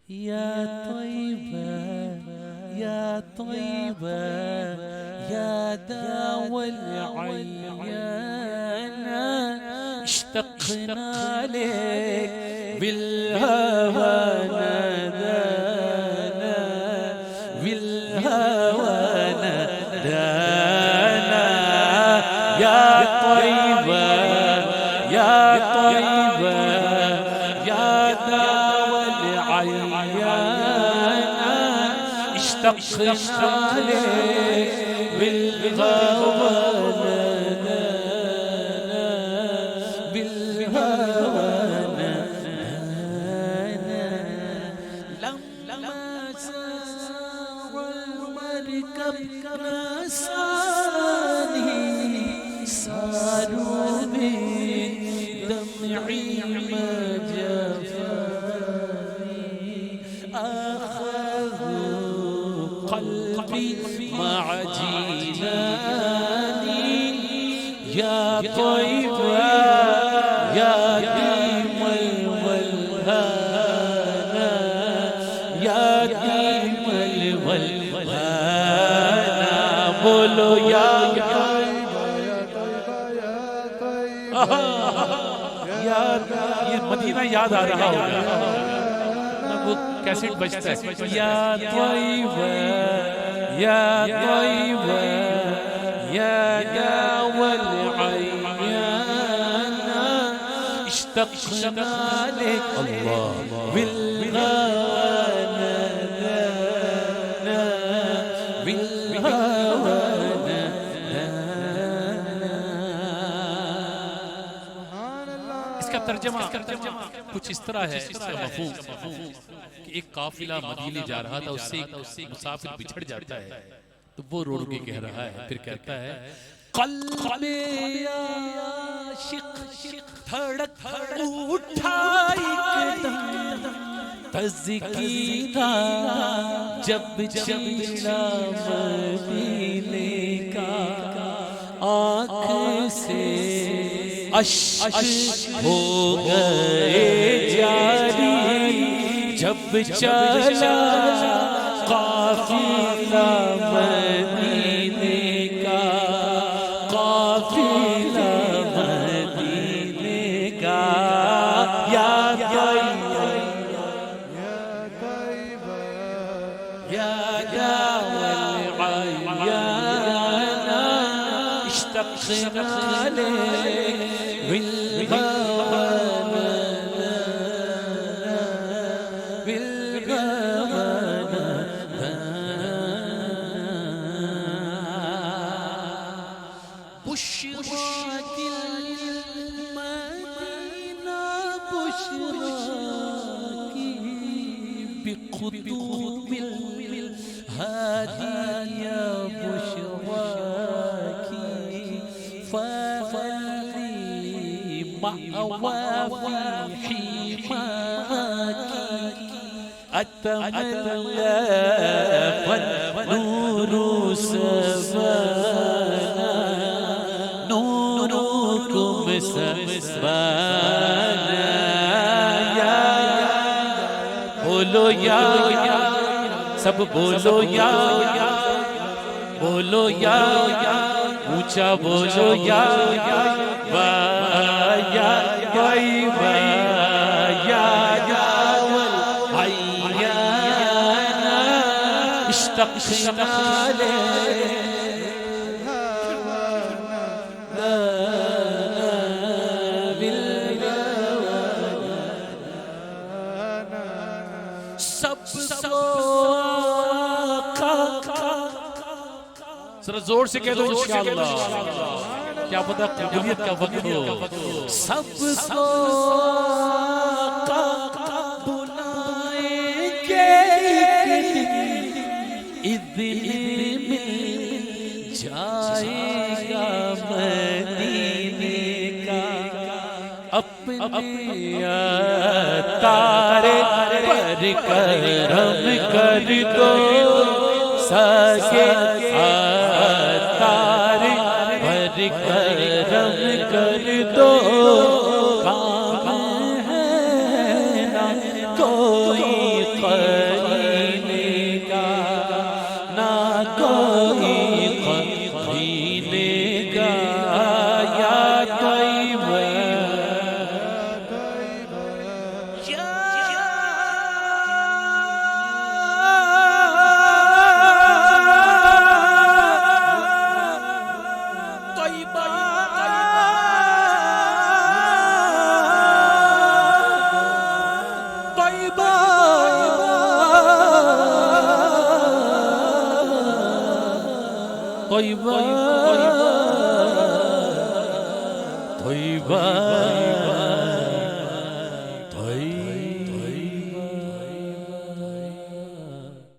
يا طيبة يا طيبة يا داوى العيان اشتقنا لك بالهوى نادانا بالهوى نادانا يا طيبة يا طيبة يا داوى العيان اشتقنا لك بالهوى صاروا من دمعي ما جفاني أخذوا قلبي مع جناني يا طيبة يا ديم الولهانا يا ديم الولهانا بولو يا یہ مدینہ یاد آ رہا ہوگا وہ کیسٹ بجتا ہے یا طیبہ یا طیبہ یا داوى العيان اشتقنا لك الله بالغانا بالهوى ترجمہ کچھ اس طرح ہے اس کا مفہوم کہ ایک قافلہ مدینے جا رہا تھا اس سے مسافر بچھڑ جاتا ہے تو وہ رو رو کے کہہ رہا ہے پھر کہتا ہے قلب عاشق دھڑک اٹھا ایک دم تذکیرہ جب چڑھا مدینے کا آنکھ سے اشک ہو گئے جاری جب چلا قافلہ مدینے کا قافلہ مدینے کا یا طیبہ یا داوى العيان اشتقنا لك بشراك المدينة بشراك بقدوم الهادي يا بشراك فظلي مأوى في حماك أتملى والنور سبانا نوركم سبانا يا بولو یا سب بولو یا بولو یا اونچا بولو یا یا طیبہ یا داوى العيان اشتقنا لك ذرا زور سے کہہ دو انشاءاللہ کیا پتہ قبولیت کا وقت ہو سب کو بلائیں گے ایک دن مل جائے گا مدینے کا اپنے تارے پر کرم کر دو ساکے تارے پر کرم کر دو کام ہے نہ کوئی طیبہ طیبہ